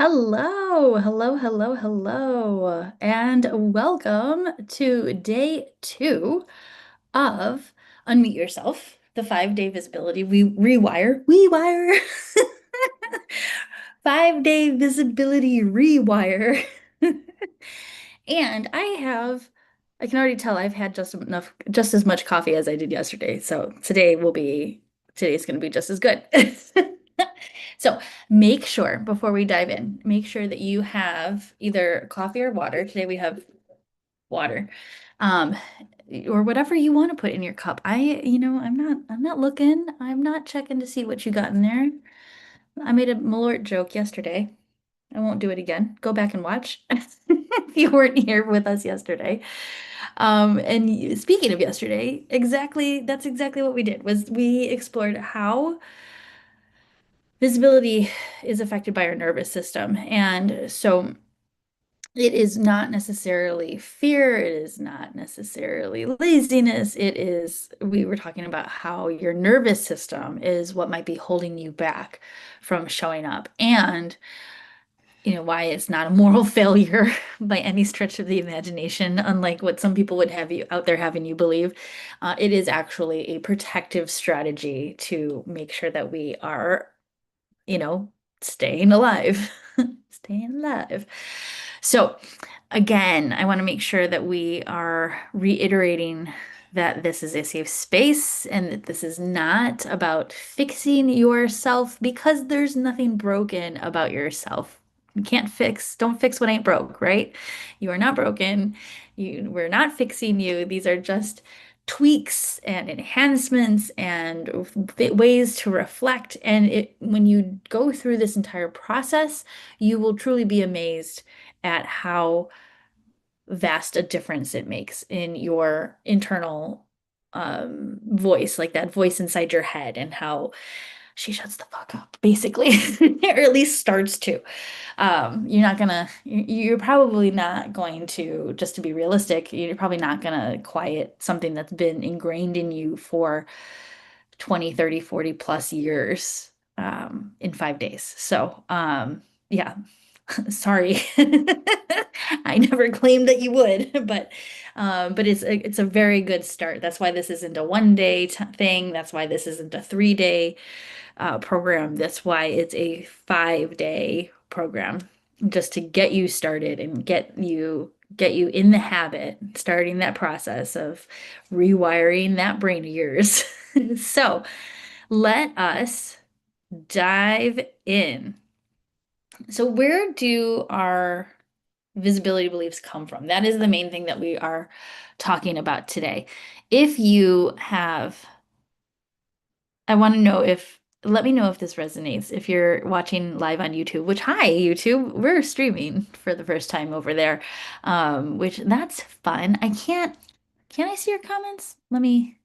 Hello, hello, hello, hello, and welcome to day two of Unmute Yourself, the 5-day visibility rewire, 5-day visibility rewire. And I can already tell I've had just as much coffee as I did yesterday. So today's going to be just as good. So make sure before we dive in, make sure that you have either coffee or water. Today we have water, um, or whatever you want to put in your cup. I'm not looking. I'm not checking to see what you got in there. I made a Malort joke yesterday. I won't do it again. Go back and watch if you weren't here with us yesterday. Speaking of yesterday, that's exactly what we did was we explored how visibility is affected by our nervous system. And so it is not necessarily fear, it is not necessarily laziness. We were talking about how your nervous system is what might be holding you back from showing up. And why it's not a moral failure by any stretch of the imagination, unlike what some people would have you out there having you believe. It is actually a protective strategy to make sure that we are, you know, staying alive, staying alive. So, again, I want to make sure that we are reiterating that this is a safe space and that this is not about fixing yourself because there's nothing broken about yourself. You can't don't fix what ain't broke, right? You are not broken. We're not fixing you. These are just tweaks and enhancements and ways to reflect. And when you go through this entire process, you will truly be amazed at how vast a difference it makes in your internal voice, like that voice inside your head, and how she shuts the fuck up, basically, or at least starts to. You're probably not going to, just to be realistic, you're probably not gonna quiet something that's been ingrained in you for 20, 30, 40 plus years in 5 days. So, yeah, sorry. I never claimed that you would, but it's a very good start. That's why this isn't a 1 day thing. That's why this isn't a 3 day program. That's why it's a 5 day program, just to get you started and get you in the habit, starting that process of rewiring that brain of yours. So let us dive in. So where do our visibility beliefs come from? That is the main thing that we are talking about today. If you have I want to know if, let me know if this resonates. If you're watching live on YouTube, which, hi, YouTube, we're streaming for the first time over there, which that's fun. Can I see your comments? Let me,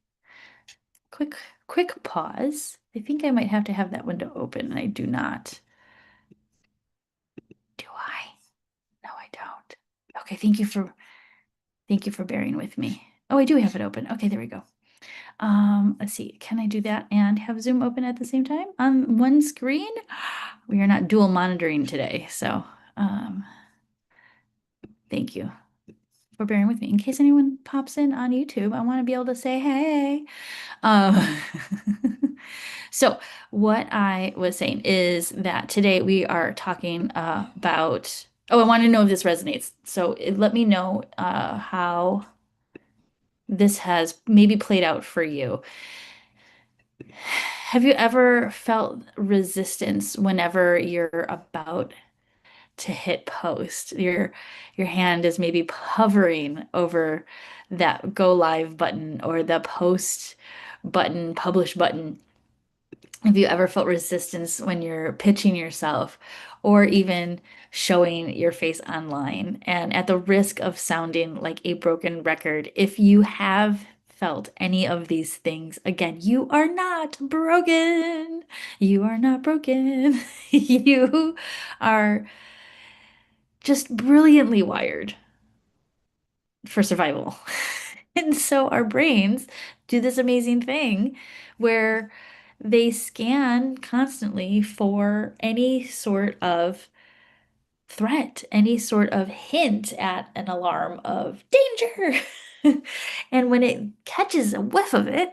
quick, quick pause. I think I might have to have that window open, and I do not. Do I? No, I don't. Okay, thank you for bearing with me. Oh, I do have it open. Okay, there we go. Let's see. Can I do that and have Zoom open at the same time on one screen? We are not dual monitoring today, so thank you for bearing with me. In case anyone pops in on YouTube, I want to be able to say hey. Um, so what I was saying is that today we are talking about. Oh, I want to know if this resonates. So let me know how this has maybe played out for you. Have you ever felt resistance whenever you're about to hit post? Your hand is maybe hovering over that go live button or the post button, publish button. Have you ever felt resistance when you're pitching yourself or even showing your face online? And at the risk of sounding like a broken record, if you have felt any of these things, again, you are not broken. You are not broken. You are just brilliantly wired for survival. And so our brains do this amazing thing where they scan constantly for any sort of threat, any sort of hint at an alarm of danger. And when it catches a whiff of it,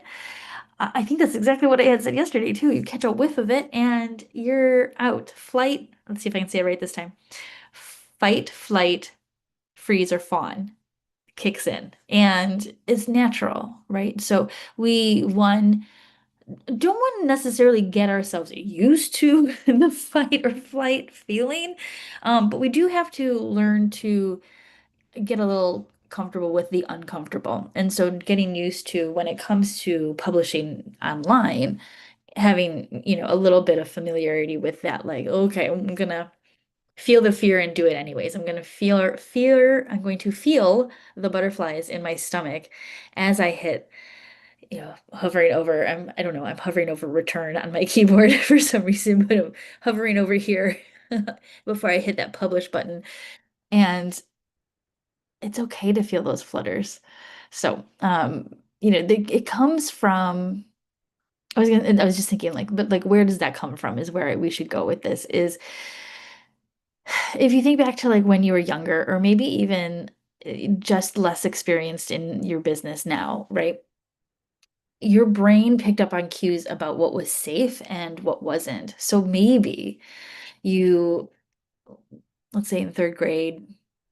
I think that's exactly what I had said yesterday too. You catch a whiff of it and you're out. Flight, let's see if I can say it right this time. Fight, flight, freeze, or fawn kicks in. And it's natural, right? So we, one, don't want to necessarily get ourselves used to the fight or flight feeling, but we do have to learn to get a little comfortable with the uncomfortable. And so getting used to when it comes to publishing online, having, a little bit of familiarity with that, like, okay, I'm gonna feel the fear and do it anyways. I'm going to feel the butterflies in my stomach as I hit, hovering over, I don't know, I'm hovering over return on my keyboard for some reason, but I'm hovering over here before I hit that publish button. And it's okay to feel those flutters. So, it comes from, I was just thinking like, but like, where does that come from is where we should go with this is if you think back to like when you were younger, or maybe even just less experienced in your business now, right? Your brain picked up on cues about what was safe and what wasn't. So maybe you, let's say in third grade,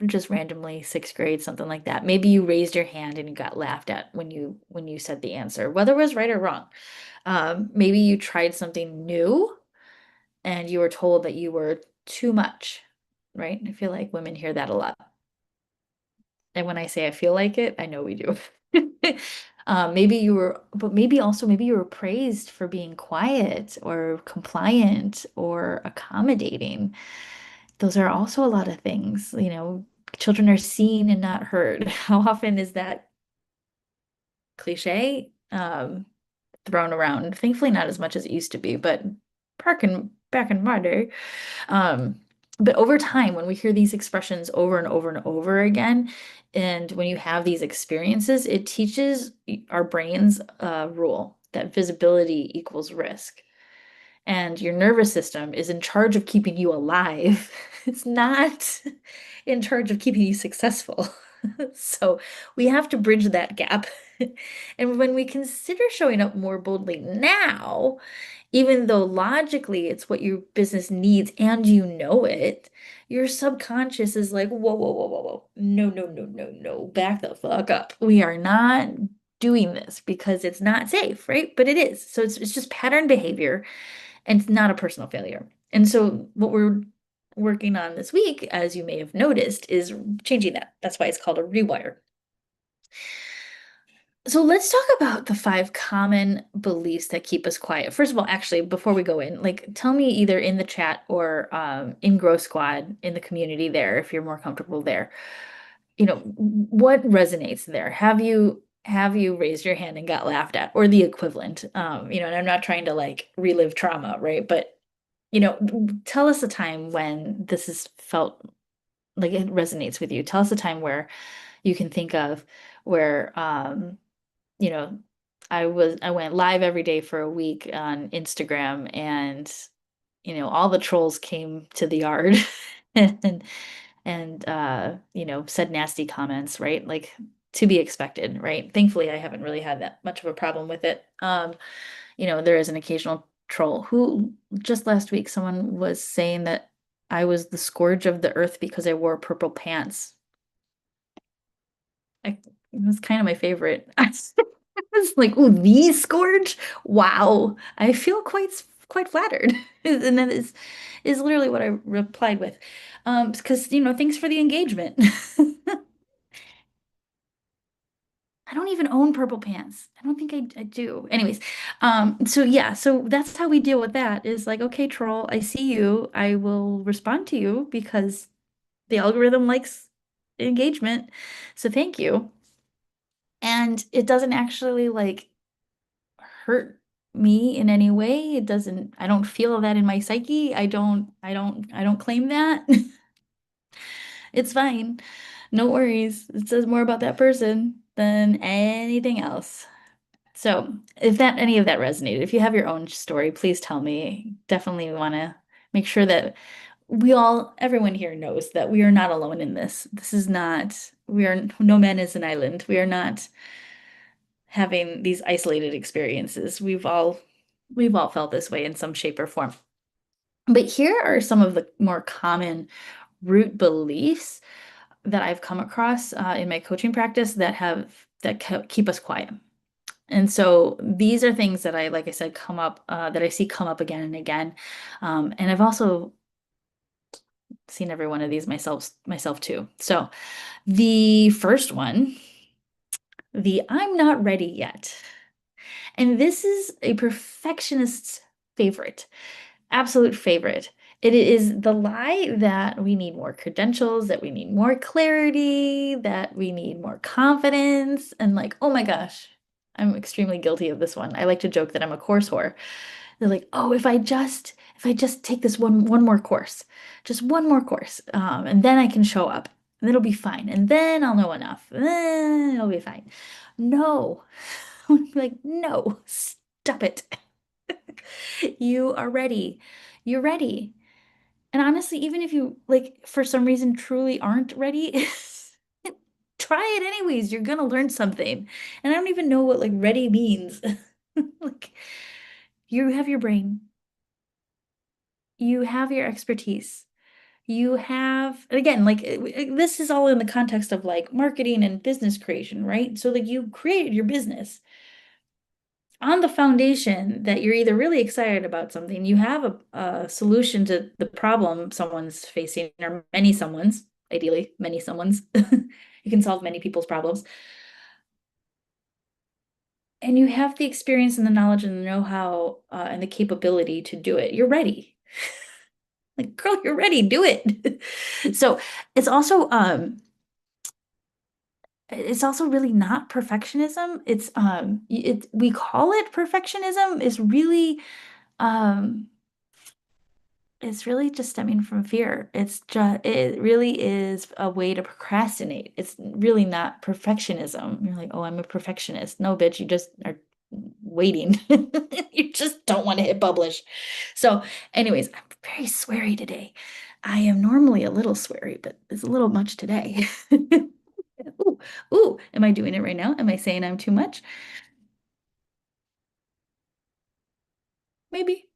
just randomly, sixth grade, something like that. Maybe you raised your hand and you got laughed at when you said the answer, whether it was right or wrong. Maybe you tried something new and you were told that you were too much, right? I feel like women hear that a lot. And when I say I feel like it, I know we do. Maybe you were, but maybe also maybe you were praised for being quiet or compliant or accommodating. Those are also a lot of things, children are seen and not heard. How often is that cliche thrown around? Thankfully, not as much as it used to be, but back in my day. Um, but over time, when we hear these expressions over and over and over again, and when you have these experiences, it teaches our brains a rule that visibility equals risk. And your nervous system is in charge of keeping you alive. It's not in charge of keeping you successful. So we have to bridge that gap. And when we consider showing up more boldly now, even though logically it's what your business needs and you know it, your subconscious is like, whoa, whoa, whoa, whoa, whoa. No, no, no, no, no. Back the fuck up. We are not doing this because it's not safe, right? But it is. So it's just pattern behavior and it's not a personal failure. And so what we're working on this week, as you may have noticed, is changing that. That's why it's called a rewire. So let's talk about the 5 common beliefs that keep us quiet. First of all, actually, before we go in, like tell me either in the chat or in GrowthSquad in the community there, if you're more comfortable there, what resonates there? Have you raised your hand and got laughed at, or the equivalent? And I'm not trying to like relive trauma, right? But tell us a time when this has felt like it resonates with you. Tell us a time where you can think of where you know, I went live every day for a week on Instagram and all the trolls came to the yard and said nasty comments, right? Like to be expected, right? Thankfully, I haven't really had that much of a problem with it. There is an occasional troll who just last week someone was saying that I was the scourge of the earth because I wore purple pants. It was kind of my favorite. It's like, oh, the scourge? Wow. I feel quite flattered. And that is literally what I replied with. Because, thanks for the engagement. I don't even own purple pants. I don't think I do. Anyways, so yeah, so that's how we deal with that is like, okay, troll, I see you. I will respond to you because the algorithm likes engagement. So thank you. And it doesn't actually like hurt me in any way. I don't feel that in my psyche. I don't claim that. It's fine. No worries. It says more about that person than anything else. So, if that any of that resonated, if you have your own story, please tell me. Definitely want to make sure that everyone here knows that we are not alone in this. This is not, we are, no man is an island. We are not having these isolated experiences. We've all felt this way in some shape or form. But here are some of the more common root beliefs that I've come across in my coaching practice that keep us quiet. And so these are things that like I said, come up that I see come up again and again. And I've also seen every one of these myself too. So the first one, the I'm not ready yet. And this is a perfectionist's favorite, absolute favorite. It is the lie that we need more credentials, that we need more clarity, that we need more confidence. And like, oh my gosh, I'm extremely guilty of this one. I like to joke that I'm a course whore. They're like, oh, if I just take this one more course, just one more course, and then I can show up, and it'll be fine, and then I'll know enough, and then it'll be fine. No, like no, stop it. You are ready. You're ready. And honestly, even if you like for some reason truly aren't ready, try it anyways. You're gonna learn something. And I don't even know what like ready means. Like you have your brain, you have your expertise. You have, and again, like this is all in the context of like marketing and business creation, right? So like you created your business on the foundation that you're either really excited about something, you have a solution to the problem someone's facing, or many someone's, ideally, many someone's. You can solve many people's problems. And you have the experience and the knowledge and the know-how and the capability to do it. You're ready. Like, girl, you're ready, do it. So it's also really not perfectionism. We call it perfectionism. Um It's really just stemming from fear. It really is a way to procrastinate. It's really not perfectionism. You're like, oh, I'm a perfectionist. No, bitch, you just are waiting. You just don't want to hit publish. So, anyways, I'm very sweary today. I am normally a little sweary, but it's a little much today. Ooh, ooh, am I doing it right now? Am I saying I'm too much? Maybe.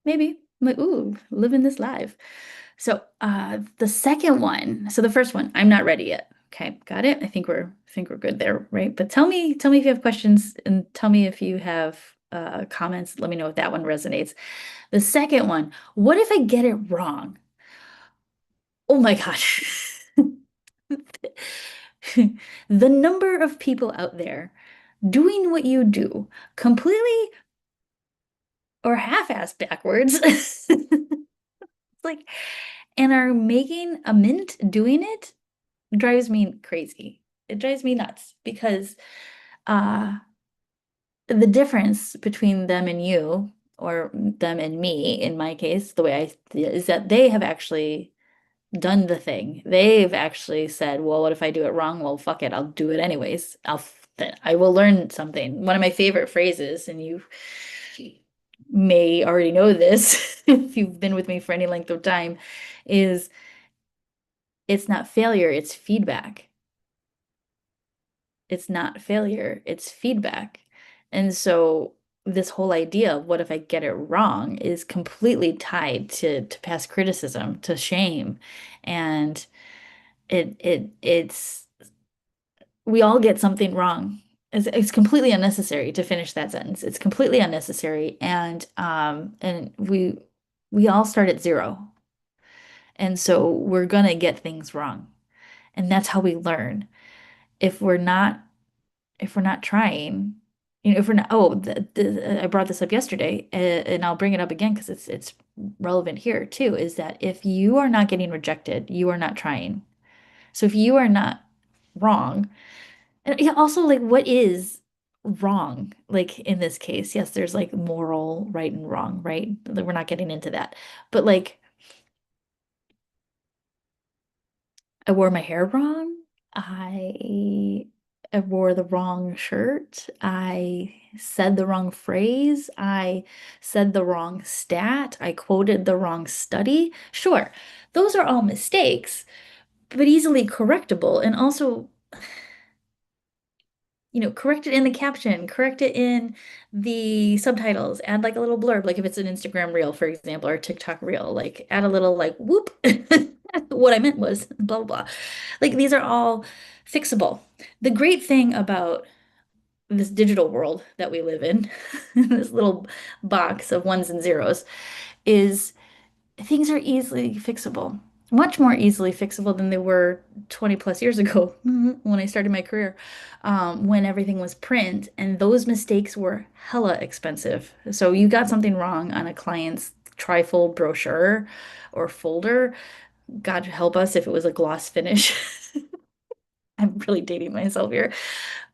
Maybe. I'm like, ooh, living this live. So the second one, so the first one, I'm not ready yet. Okay, got it. I think we're good there, right? But tell me if you have questions and tell me if you have comments. Let me know if that one resonates. The second one, what if I get it wrong? Oh my gosh. The number of people out there doing what you do completely or half-assed backwards. Like, and are making a mint doing it drives me crazy. It drives me nuts because uh the difference between them and you, or them and me in my case, the way I is that they have actually done the thing. They've actually said, well, what if I do it wrong? Well, fuck it, I'll do it anyways. I will learn something. One of my favorite phrases, and you may already know this if you've been with me for any length of time, is it's not failure, it's feedback. It's not failure, it's feedback. And so this whole idea of what if I get it wrong is completely tied to past criticism, to shame. And it's we all get something wrong. It's completely unnecessary to finish that sentence. It's completely unnecessary. And we all start at zero. And so we're gonna get things wrong. And that's how we learn. If we're not if we're not trying, if we're not, I brought this up yesterday, and I'll bring it up again because it's relevant here too, is that if you are not getting rejected, you are not trying. So if you are not wrong, and yeah, also like what is wrong? Like in this case, yes, there's like moral right and wrong, right? Like, we're not getting into that. But like I wore my hair wrong. I I wore the wrong shirt. I said the wrong phrase. I said the wrong stat. I quoted the wrong study. Sure, those are all mistakes, but easily correctable. And also, correct it in the caption, correct it in the subtitles, add like a little blurb, like if it's an Instagram reel, for example, or a TikTok reel, like add a little like whoop. What I meant was blah, blah, blah. Like these are all fixable. The great thing about this digital world that we live in, this little box of ones and zeros, is things are easily fixable. Much more easily fixable than they were 20 plus years ago when I started my career, when everything was print and those mistakes were hella expensive. So you got something wrong on a client's trifold brochure or folder. God help us if it was a gloss finish. I'm really dating myself here.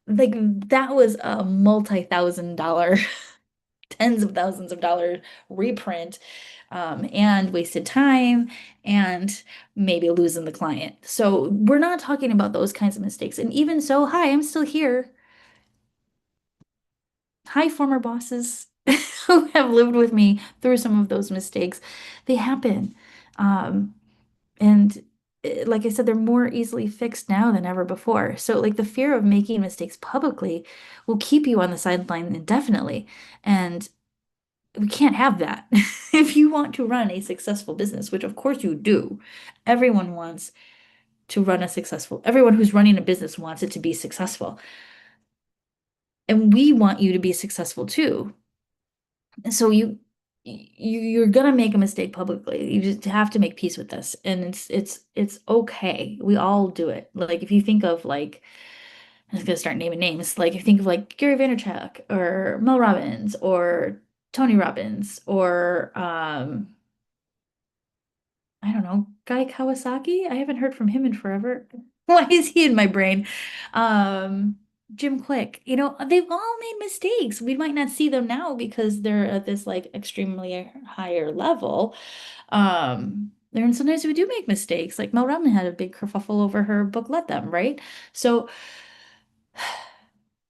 Like that was a multi-thousand dollar, tens of thousands of dollars reprint, and wasted time and maybe losing the client. So we're not talking about those kinds of mistakes. And even so, hi, I'm still here. Hi, former bosses who have lived with me through some of those mistakes. They happen. Um, And like I said, they're more easily fixed now than ever before. So, like, the fear of making mistakes publicly will keep you on the sideline indefinitely. And we can't have that. If you want to run a successful business, which of course you do, everyone wants to run a successful, everyone who's running a business wants it to be successful. And we want you to be successful too. And so you're gonna make a mistake publicly. You just have to make peace with this. And it's okay. We all do it. Like if you think of like I'm just gonna start naming names. Like if you think of like Gary Vaynerchuk or Mel Robbins or Tony Robbins or I don't know, Guy Kawasaki. I haven't heard from him in forever. Why is he in my brain? Um, Jim Quick. They've all made mistakes. We might not see them now because they're at this like extremely higher level. And sometimes we do make mistakes. Like Mel Robbins had a big kerfuffle over her book, Let Them, right? So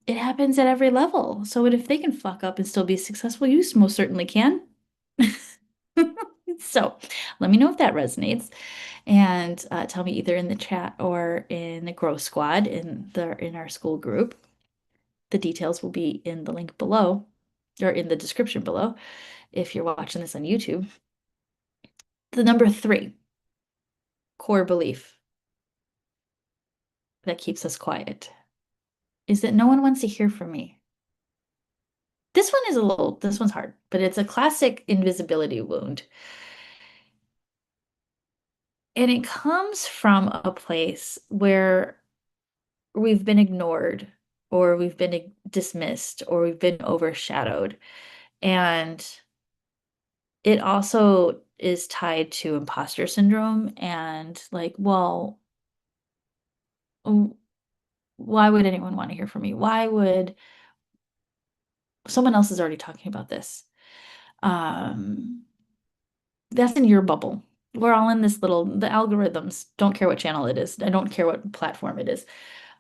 it happens at every level. So if they can fuck up and still be successful, you most certainly can. So let me know if that resonates and tell me either in the chat or in the Growth Squad in our Skool group. The details will be in the link below or in the description below if you're watching this on YouTube. The number 3 core belief that keeps us quiet is that no one wants to hear from me. This one's hard, but it's a classic invisibility wound. And it comes from a place where we've been ignored or we've been dismissed or we've been overshadowed. And it also is tied to imposter syndrome and like, well, why would anyone want to hear from me? Why would someone else is already talking about this? Um, that's in your bubble. We're all in this the algorithms don't care what channel it is. I don't care what platform it is.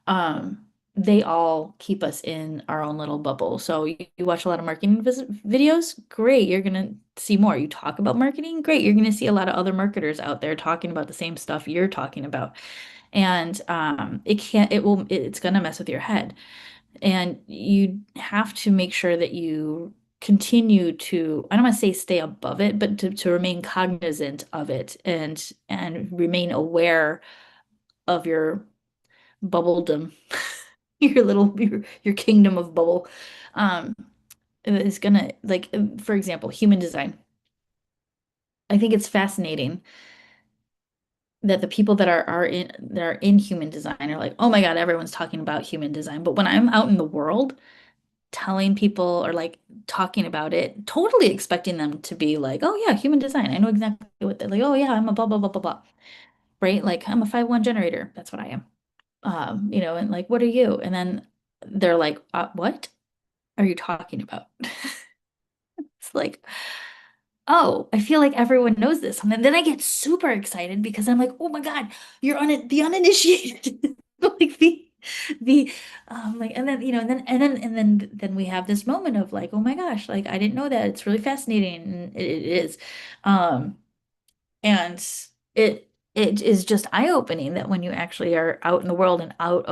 Um, they all keep us in our own little bubble. So you watch a lot of marketing videos, great, you're gonna see more. You talk about marketing, great, you're gonna see a lot of other marketers out there talking about the same stuff you're talking about. And it's gonna mess with your head. And you have to make sure that you continue to, I don't want to say stay above it, but to remain cognizant of it and remain aware of your bubbledom, your kingdom of bubble. Um, is gonna like for example, human design. I think it's fascinating that the people that are in human design are like, oh my God, everyone's talking about human design. But when I'm out in the world telling people or like talking about it, totally expecting them to be like, oh yeah, human design. I know exactly what they're like, oh yeah, I'm a blah blah blah blah blah. Right? Like I'm a 5-1 generator. That's what I am. And like, what are you? And then they're like, what are you talking about? It's like, oh, I feel like everyone knows this. And then I get super excited because I'm like, oh my God, you're on it, the uninitiated. Like the The like and then and then we have this moment of like, oh my gosh, like I didn't know that. It's really fascinating. And it is. Um and it is just eye-opening that when you actually are out in the world and out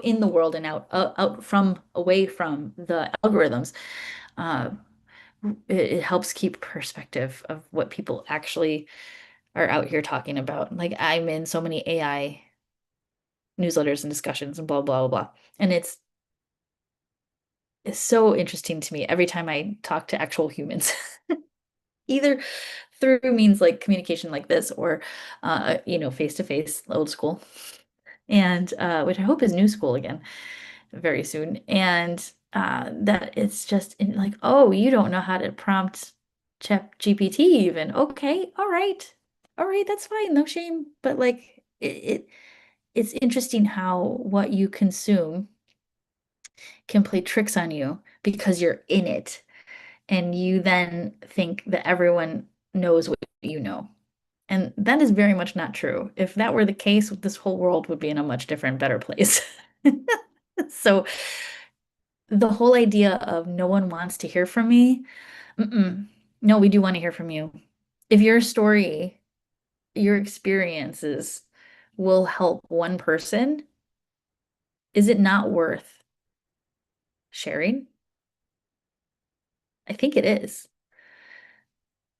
in the world and out from away from the algorithms, uh it helps keep perspective of what people actually are out here talking about. Like I'm in so many AI newsletters and discussions and blah blah blah blah. And it's so interesting to me every time I talk to actual humans. Either through means like communication like this or face to face, old school. And which I hope is new school again very soon. And that it's just like, oh, you don't know how to prompt Chat GPT even. Okay, all right. All right, that's fine, no shame. But like it's interesting how what you consume can play tricks on you because you're in it. And you then think that everyone knows what you know. And that is very much not true. If that were the case, this whole world would be in a much different, better place. So the whole idea of no one wants to hear from me, mm-mm. No, we do want to hear from you. If your story, your experiences will help one person, is it not worth sharing? I think it is.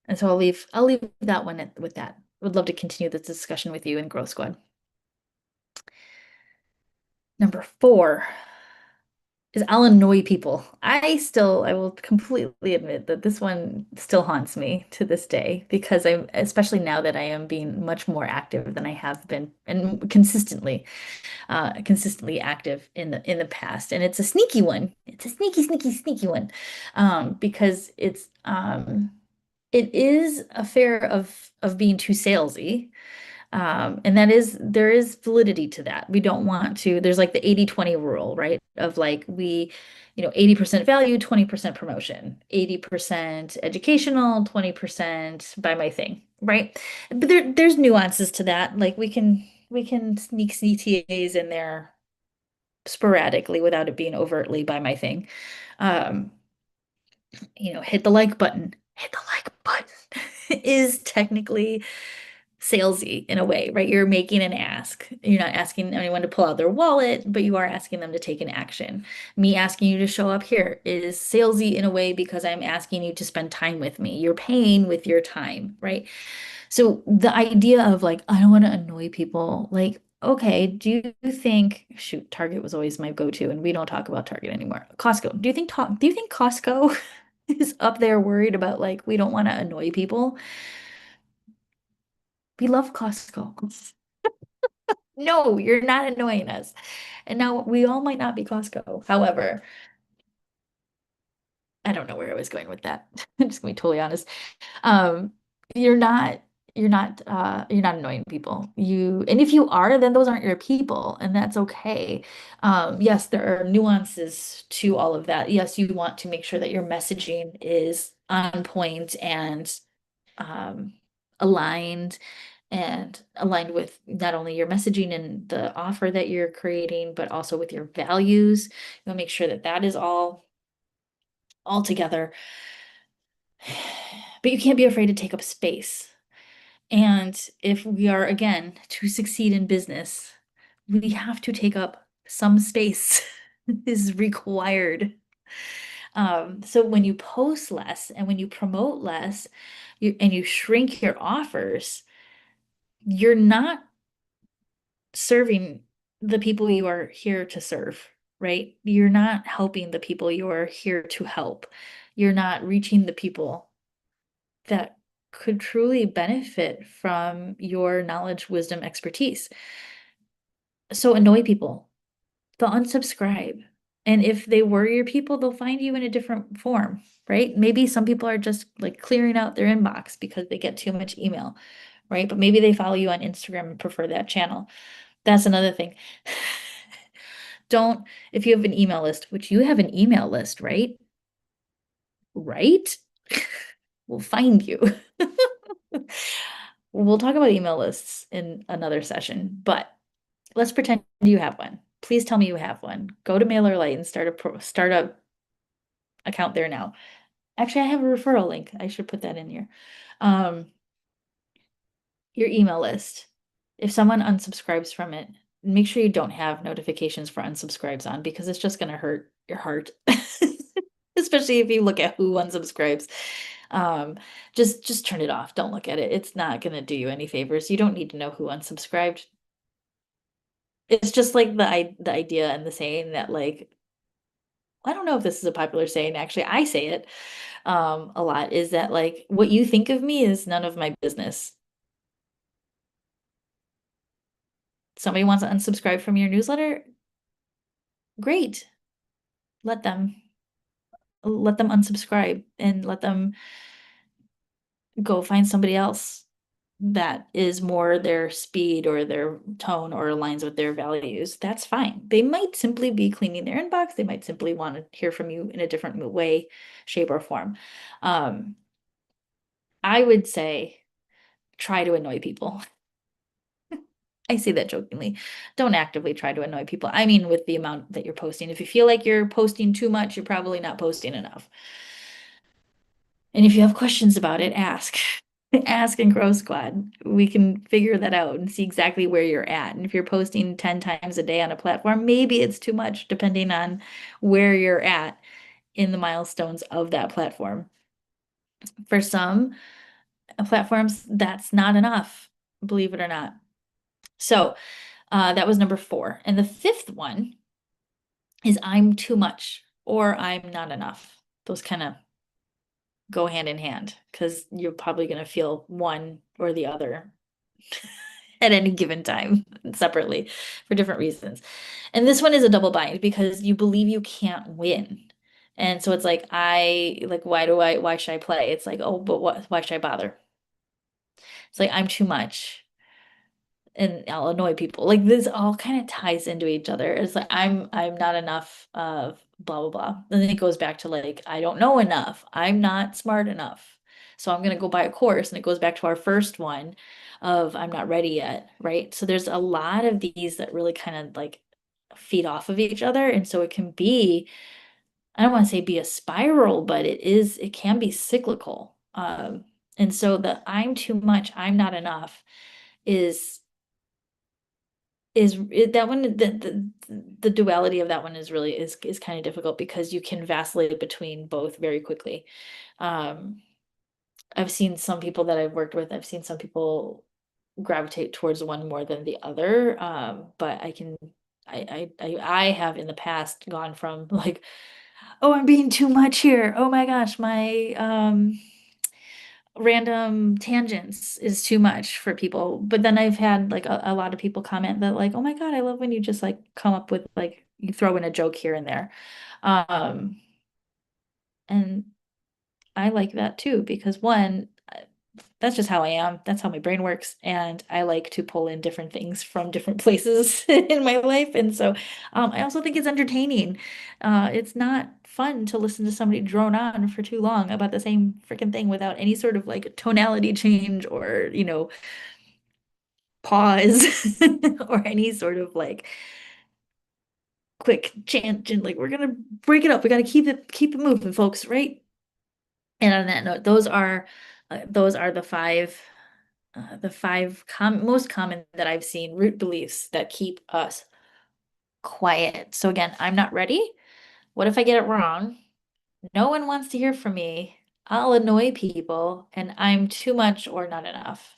And so I'll leave that one with that. Would love to continue this discussion with you in Growth Squad. Number 4 is I'll annoy people. I will completely admit that this one still haunts me to this day because especially now that I am being much more active than I have been and consistently active in the past. And it's a sneaky one. It's a sneaky, sneaky, sneaky one. Because it is a fear of being too salesy. And there is validity to that. We don't want to, there's like the 80/20 rule, right? Of like 80% value, 20% promotion, 80% educational, 20% buy my thing, right? But there's nuances to that. Like we can sneak CTAs in there sporadically without it being overtly buy my thing. Um, hit the like button. Hit the like button is technically salesy in a way, right? You're making an ask. You're not asking anyone to pull out their wallet, but you are asking them to take an action. Me asking you to show up here is salesy in a way because I'm asking you to spend time with me. You're paying with your time, right? So the idea of like, I don't want to annoy people, like, okay, do you think, shoot, Target was always my go-to, and we don't talk about Target anymore. Costco. Do you think Costco is up there worried about like we don't want to annoy people? We love Costco. No, you're not annoying us. And now we all might not be Costco. However, I don't know where I was going with that. I'm just gonna be totally honest. Um, you're not you're not annoying people. And if you are, then those aren't your people, and that's okay. Yes, there are nuances to all of that. Yes, you want to make sure that your messaging is on point and um, aligned aligned with not only your messaging and the offer that you're creating, but also with your values. You want to make sure that that is all together. But you can't be afraid to take up space. And if we are, again, to succeed in business, we have to take up some space is required. So when you post less and when you promote less, and you shrink your offers, you're not serving the people you are here to serve, right? You're not helping the people you are here to help. You're not reaching the people that could truly benefit from your knowledge, wisdom, expertise. So annoy people. They'll unsubscribe. And if they were your people, they'll find you in a different form, right? Maybe some people are just like clearing out their inbox because they get too much email, right? But maybe they follow you on Instagram and prefer that channel. That's another thing. Don't, if you have an email list, which you have an email list, right? Right? We'll find you. We'll talk about email lists in another session, but let's pretend you have one. Please tell me you have one. Go to MailerLite and start a account there now. Actually, I have a referral link. I should put that in here. Um, your email list. If someone unsubscribes from it, make sure you don't have notifications for unsubscribes on because it's just going to hurt your heart. Especially if you look at who unsubscribes. Um, just turn it off. Don't look at it. It's not going to do you any favors. You don't need to know who unsubscribed. It's just like the idea and the saying that like I don't know if this is a popular saying, actually. I say it a lot, is that like what you think of me is none of my business. Somebody wants to unsubscribe from your newsletter? Great. Let them let them unsubscribe and let them go find somebody else that is more their speed or their tone or aligns with their values. That's fine. They might simply be cleaning their inbox. They might simply want to hear from you in a different way, shape, or form. Um, I would say try to annoy people. I say that jokingly. Don't actively try to annoy people. I mean, with the amount that you're posting. If you feel like you're posting too much, you're probably not posting enough. And if you have questions about it, ask. Ask in GrowthSquad. We can figure that out and see exactly where you're at. And if you're posting 10 times a day on a platform, maybe it's too much depending on where you're at in the milestones of that platform. For some platforms, that's not enough, believe it or not. So that was number 4. And the fifth one is I'm too much or I'm not enough. Those kind of go hand in hand because you're probably going to feel one or the other at any given time separately for different reasons. And this one is a double bind because you believe you can't win. And so it's like, why should I play? It's like, oh, but why should I bother? It's like, I'm too much and I'll annoy people. Like this all kind of ties into each other. It's like I'm not enough of blah blah blah. And then it goes back to like I don't know enough. I'm not smart enough. So I'm gonna go buy a course. And it goes back to our first one of I'm not ready yet, right? So there's a lot of these that really kind of like feed off of each other. And so it can be, I don't want to say be a spiral, but it can be cyclical. And so the I'm too much, I'm not enough is that one the duality of that one is really is kind of difficult because you can vacillate between both very quickly. Um, I've seen some people that I've worked with, I've seen some people gravitate towards one more than the other. But I have in the past gone from like, oh, I'm being too much here. Oh my gosh, my random tangents is too much for people. But then I've had like a lot of people comment that like, oh my God, I love when you just like come up with like you throw in a joke here and there. Um, and I like that too because one, that's just how I am. That's how my brain works. And I like to pull in different things from different places in my life. And so I also think it's entertaining. It's not fun to listen to somebody drone on for too long about the same freaking thing without any sort of like tonality change or, pause or any sort of like quick chant and like we're gonna break it up. We gotta keep it moving, folks, right? And on that note, those are the five most common that I've seen root beliefs that keep us quiet. So again, I'm not ready. What if I get it wrong? No one wants to hear from me. I'll annoy people, and I'm too much or not enough.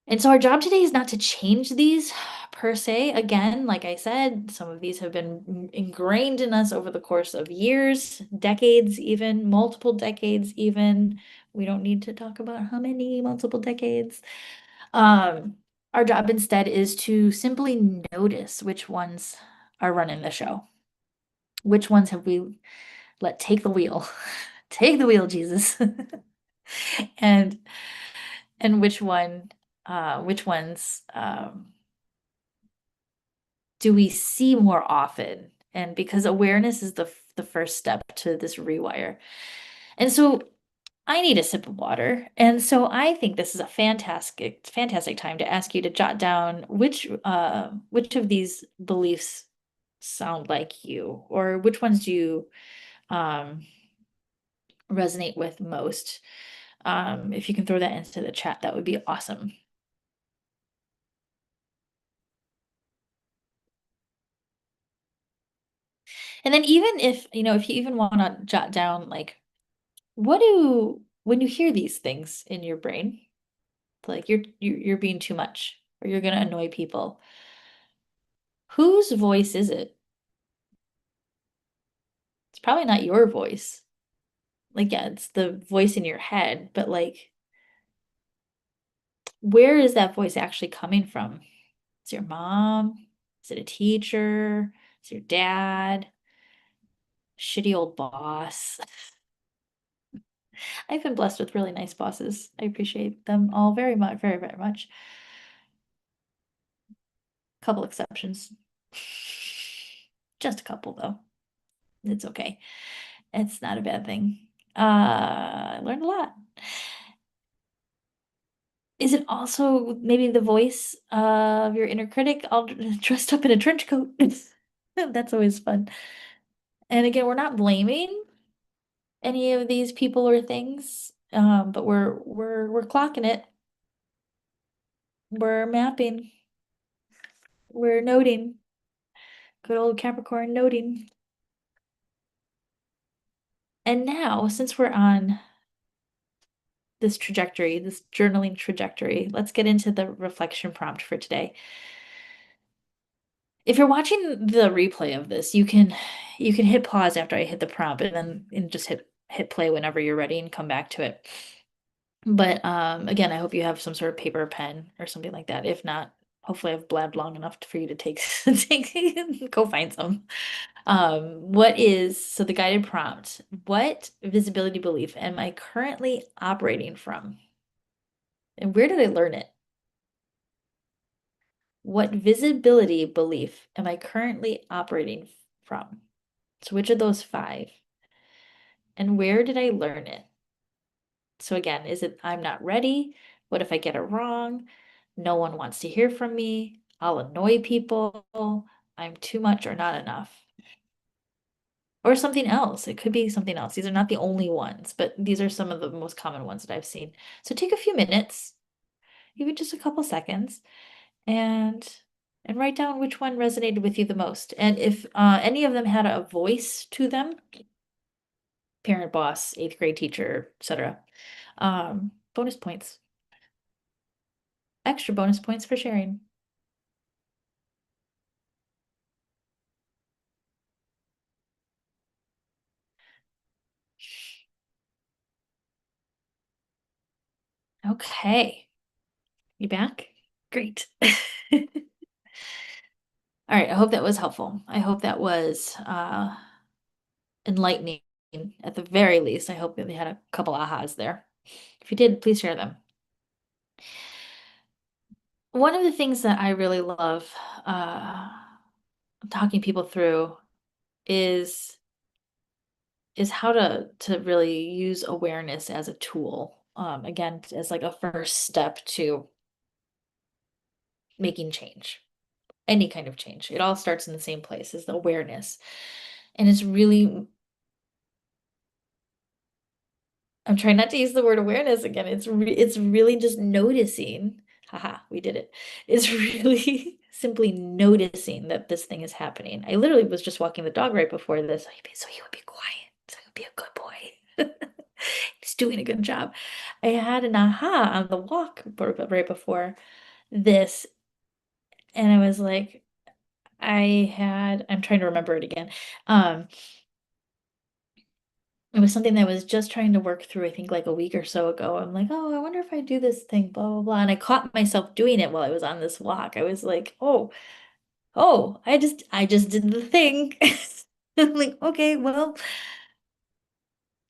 And so our job today is not to change these per se. Again, like I said, some of these have been ingrained in us over the course of years, decades, even multiple decades, even. We don't need to talk about how many multiple decades. Um, our job instead is to simply notice which ones are running the show. Which ones have we let take the wheel? Take the wheel, Jesus. And which ones do we see more often? And because awareness is the first step to this rewire. And so I need a sip of water. And so I think this is a fantastic time to ask you to jot down which of these beliefs sound like you, or which ones do you um resonate with most. If you can throw that into the chat, that would be awesome. And then even if, if you even want to jot down like when you hear these things in your brain, like you're being too much or you're gonna annoy people, whose voice is it? It's probably not your voice. Like, yeah, it's the voice in your head, but like, where is that voice actually coming from? Is it your mom? Is it a teacher? Is it your dad? Shitty old boss? I've been blessed with really nice bosses. I appreciate them all very much, very, very much. Couple exceptions. Just a couple, though. It's okay. It's not a bad thing. I learned a lot. Is it also maybe the voice of your inner critic all dressed up in a trench coat? That's always fun. And again, we're not blaming any of these people or things, but we're clocking it. We're mapping. We're noting. Good old Capricorn noting. And now, since we're on this trajectory, this journaling trajectory, let's get into the reflection prompt for today. If you're watching the replay of this, you can hit pause after I hit the prompt and just hit play whenever you're ready and come back to it. But again, I hope you have some sort of paper or pen or something like that. If not, hopefully I've blabbed long enough for you to take go find some. So the guided prompt, what visibility belief am I currently operating from? And where did I learn it? What visibility belief am I currently operating from? So which of those five? And where did I learn it? So again, is it I'm not ready? What if I get it wrong? No one wants to hear from me. I'll annoy people. I'm too much or not enough. Or something else. It could be something else. These are not the only ones, but these are some of the most common ones that I've seen. So take a few minutes, even just a couple seconds, and write down which one resonated with you the most. And if any of them had a voice to them, parent, boss, eighth grade teacher, etc., bonus points, extra bonus points for sharing. Okay, you back? Great. All right, I hope that was helpful. I hope that was enlightening at the very least. I hope that they had a couple ahas there. If you did, please share them. One of the things that I really love talking people through is how to really use awareness as a tool. Again, as like a first step to making change, any kind of change. It all starts in the same place as the awareness. And it's really, I'm trying not to use the word awareness again. It's really just noticing. Haha, we did it. It's really simply noticing that this thing is happening. I literally was just walking the dog right before this. So he would be quiet. So he would be a good boy. He's doing a good job. I had an aha on the walk right before this, and I was like, I'm trying to remember it again. Um, It was something that I was just trying to work through, I think like a week or so ago. I'm like, oh, I wonder if I do this thing, blah, blah, blah. And I caught myself doing it while I was on this walk. I was like, oh, I just did the thing. I'm like, okay, well,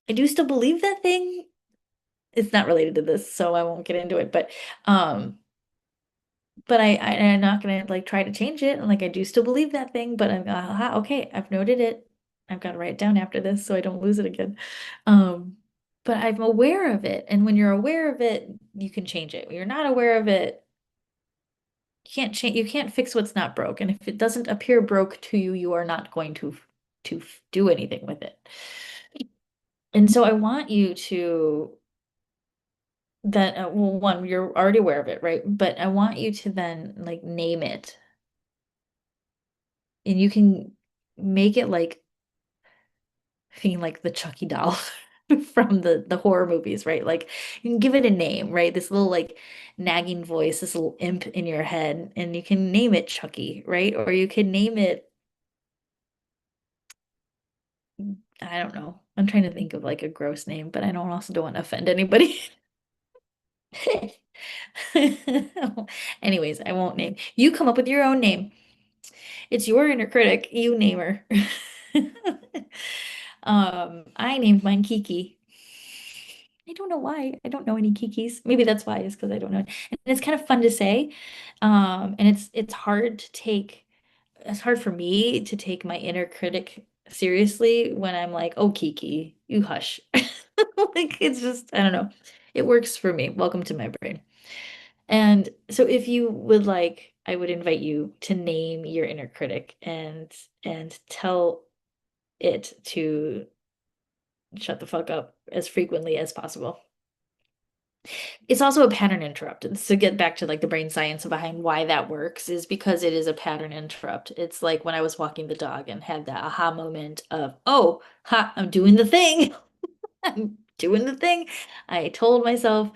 I do still believe that thing. It's not related to this, so I won't get into it. But I'm not gonna like try to change it. And like I do still believe that thing, but okay, I've noted it. I've got to write it down after this so I don't lose it again. Um, but I'm aware of it. And when you're aware of it, you can change it. When you're not aware of it, you can't fix what's not broke. And if it doesn't appear broke to you, you are not going to do anything with it. And so I want you to that well, one, you're already aware of it, right? But I want you to then like name it. And you can make it like being like the Chucky doll from the horror movies, right? Like you can give it a name, right? This little like nagging voice, this little imp in your head, and you can name it Chucky, right? Or you can name it, I don't know. I'm trying to think of like a gross name, but I don't also don't want to offend anybody. Anyways, I won't name. You come up with your own name. It's your inner critic. You name her. I named mine Kiki. I don't know why. I don't know any Kikis. Maybe that's why, is because I don't know. And it's kind of fun to say. And it's hard to take, it's hard for me to take my inner critic seriously when I'm like, oh, Kiki, you hush. Like it's just, I don't know. It works for me. Welcome to my brain. And so if you would like, I would invite you to name your inner critic and tell it to shut the fuck up as frequently as possible. It's also a pattern interrupt. And to get back to like the brain science behind why that works is because it is a pattern interrupt. It's like when I was walking the dog and had that aha moment of, oh, ha, I'm doing the thing. I'm doing the thing I told myself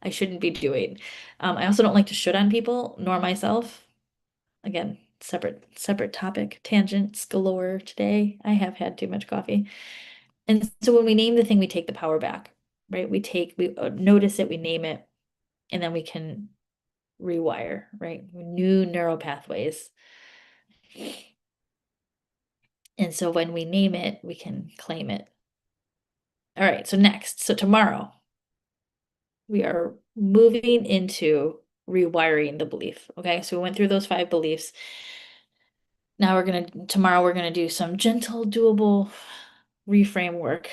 I shouldn't be doing. I also don't like to should on people, nor myself. Again, separate topic, tangents galore today. I have had too much coffee. And so when we name the thing, we take the power back, right? We notice it, we name it, and then we can rewire, right? New neural pathways. And so when we name it, we can claim it. All right, so next, so tomorrow, we are moving into rewiring the belief. Okay, so we went through those 5 beliefs. Now tomorrow we're gonna do some gentle, doable reframe work.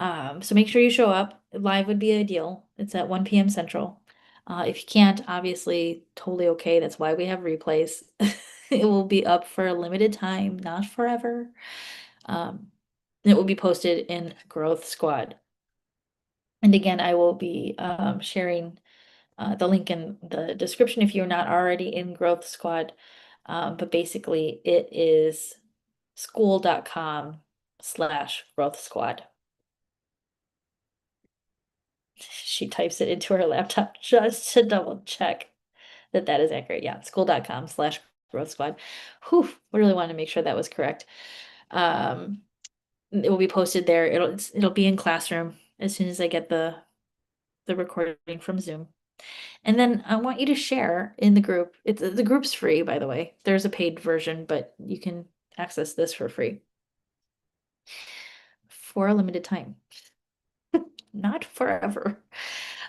So make sure you show up. Live would be ideal. It's at 1 p.m. Central. If you can't, obviously, totally okay. That's why we have replays. It will be up for a limited time, not forever. Um, it will be posted in GrowthSquad. And again, I will be sharing the link in the description if you're not already in GrowthSquad. But basically, it is skool.com/GrowthSquad. She types it into her laptop just to double check that that is accurate. Yeah, skool.com/GrowthSquad. Whew, I really wanted to make sure that was correct. Um, it will be posted there. It'll be in Classroom as soon as I get the recording from Zoom. And then I want you to share in the group. The group's free, by the way. There's a paid version, but you can access this for free for a limited time, not forever.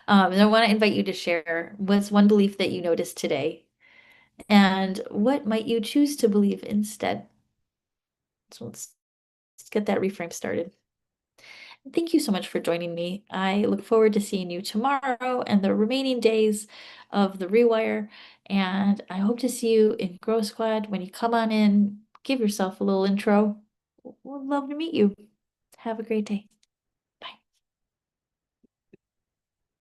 And I want to invite you to share what's one belief that you noticed today, and what might you choose to believe instead. So let's get that reframe started. Thank you so much for joining me. I look forward to seeing you tomorrow and the remaining days of the Rewire. And I hope to see you in Grow Squad. When you come on in, give yourself a little intro. We'd love to meet you. Have a great day.